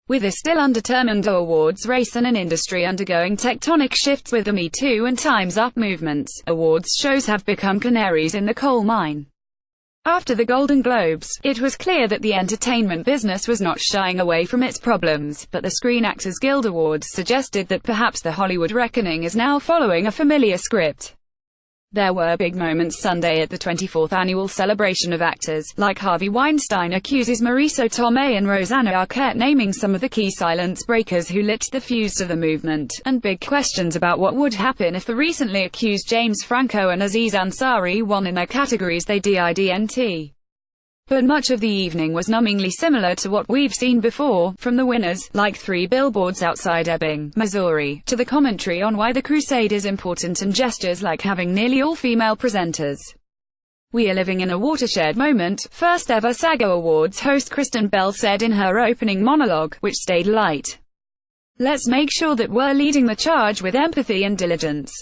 With a still undetermined awards race and an industry undergoing tectonic shifts with the Me Too and Time's Up movements, awards shows have become canaries in the coal mine. After the Golden Globes, it was clear that the entertainment business was not shying away from its problems, but the Screen Actors Guild Awards suggested that perhaps the Hollywood reckoning is now following a familiar script. There were big moments Sunday at the 24th annual celebration of actors, like Harvey Weinstein accuses Marisa Tomei and Rosanna Arquette, naming some of the key silence breakers who lit the fuse to the movement, and big questions about what would happen if the recently accused James Franco and Aziz Ansari won in their categories they didn't. But much of the evening was numbingly similar to what we've seen before, from the winners, like 3 Billboards Outside Ebbing, Missouri, to the commentary on why the crusade is important and gestures like having nearly all female presenters. "We are living in a watershed moment," first ever SAG Awards host Kristen Bell said in her opening monologue, which stayed light. "Let's make sure that we're leading the charge with empathy and diligence."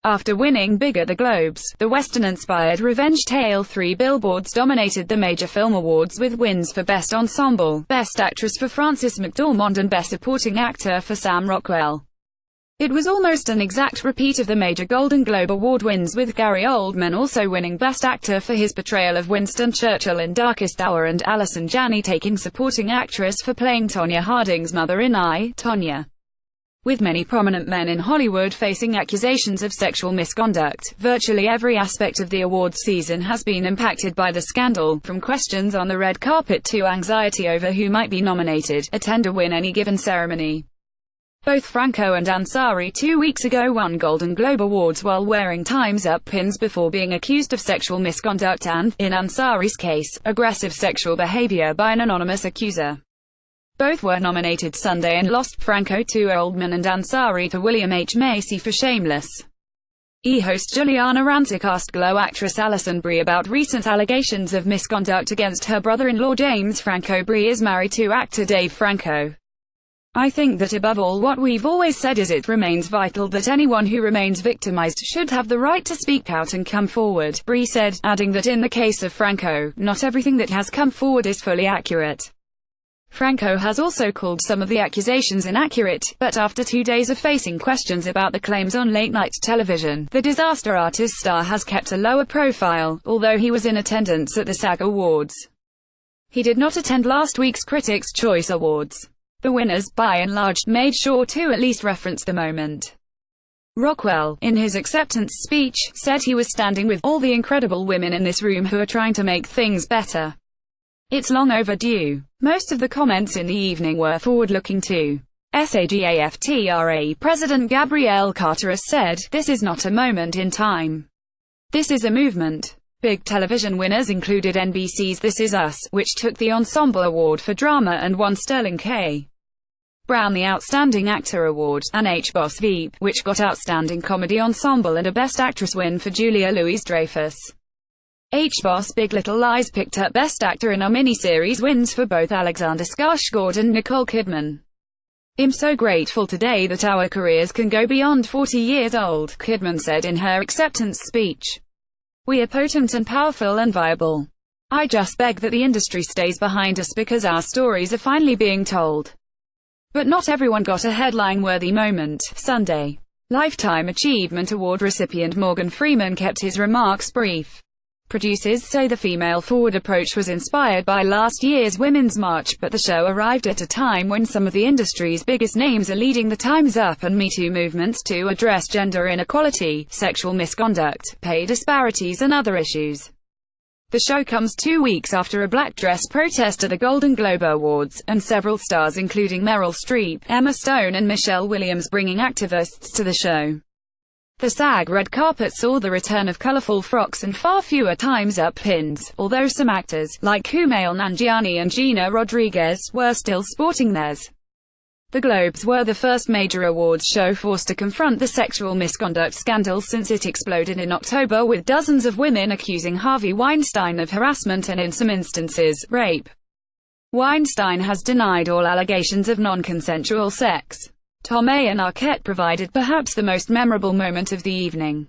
After winning big at the Globes, the Western-inspired revenge tale 3 Billboards dominated the major film awards with wins for Best Ensemble, Best Actress for Frances McDormand and Best Supporting Actor for Sam Rockwell. It was almost an exact repeat of the major Golden Globe Award wins, with Gary Oldman also winning Best Actor for his portrayal of Winston Churchill in Darkest Hour and Allison Janney taking Supporting Actress for playing Tonya Harding's mother in I, Tonya. With many prominent men in Hollywood facing accusations of sexual misconduct, virtually every aspect of the awards season has been impacted by the scandal, from questions on the red carpet to anxiety over who might be nominated, attend or win any given ceremony. Both Franco and Ansari 2 weeks ago won Golden Globe Awards while wearing Time's Up pins before being accused of sexual misconduct and, in Ansari's case, aggressive sexual behavior by an anonymous accuser. Both were nominated Sunday and lost, Franco to Oldman and Ansari to William H. Macy for Shameless. E-host Juliana Rancic asked Glow actress Alison Brie about recent allegations of misconduct against her brother-in-law James Franco. Brie is married to actor Dave Franco. "I think that above all what we've always said is it remains vital that anyone who remains victimized should have the right to speak out and come forward," Brie said, adding that in the case of Franco, not everything that has come forward is fully accurate. Franco has also called some of the accusations inaccurate, but after 2 days of facing questions about the claims on late-night television, the Disaster Artist star has kept a lower profile, although he was in attendance at the SAG Awards. He did not attend last week's Critics' Choice Awards. The winners, by and large, made sure to at least reference the moment. Rockwell, in his acceptance speech, said he was standing with all the incredible women in this room who are trying to make things better. It's long overdue. Most of the comments in the evening were forward-looking too. SAG-AFTRA President Gabrielle Carteris said, "This is not a moment in time. This is a movement." Big television winners included NBC's This Is Us, which took the Ensemble Award for Drama and won Sterling K. Brown the Outstanding Actor Award, and HBOS Veep, which got Outstanding Comedy Ensemble and a Best Actress win for Julia Louis-Dreyfus. HBOS Big Little Lies picked up Best Actor in a miniseries wins for both Alexander Skarsgård and Nicole Kidman. "I'm so grateful today that our careers can go beyond 40 years old," Kidman said in her acceptance speech. "We are potent and powerful and viable. I just beg that the industry stays behind us because our stories are finally being told." But not everyone got a headline-worthy moment. Sunday. Lifetime Achievement Award recipient Morgan Freeman kept his remarks brief. Producers say the female-forward approach was inspired by last year's Women's March, but the show arrived at a time when some of the industry's biggest names are leading the Time's Up and Me Too movements to address gender inequality, sexual misconduct, pay disparities and other issues. The show comes 2 weeks after a black dress protest at the Golden Globe Awards, and several stars including Meryl Streep, Emma Stone and Michelle Williams bringing activists to the show. The SAG red carpet saw the return of colorful frocks and far fewer Time's Up pins, although some actors, like Kumail Nanjiani and Gina Rodriguez, were still sporting theirs. The Globes were the first major awards show forced to confront the sexual misconduct scandal since it exploded in October, with dozens of women accusing Harvey Weinstein of harassment and, in some instances, rape. Weinstein has denied all allegations of non-consensual sex. Tomei and Arquette provided perhaps the most memorable moment of the evening.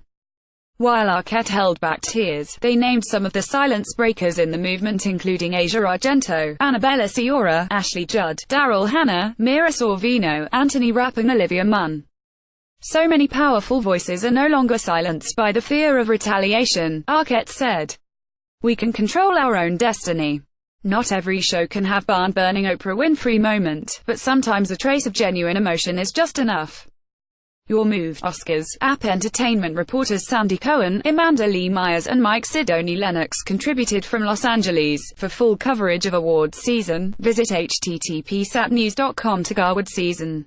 While Arquette held back tears, they named some of the silence breakers in the movement, including Asia Argento, Annabella Sciorra, Ashley Judd, Daryl Hannah, Mira Sorvino, Anthony Rapp and Olivia Munn. So many powerful voices are no longer silenced by the fear of retaliation, Arquette said. We can control our own destiny. Not every show can have barn-burning Oprah Winfrey moment, but sometimes a trace of genuine emotion is just enough. Your move. Oscars. App Entertainment reporters Sandy Cohen, Amanda Lee Myers and Mike Sidoni Lennox contributed from Los Angeles. For full coverage of awards season, visit http://sapnews.com/awards season.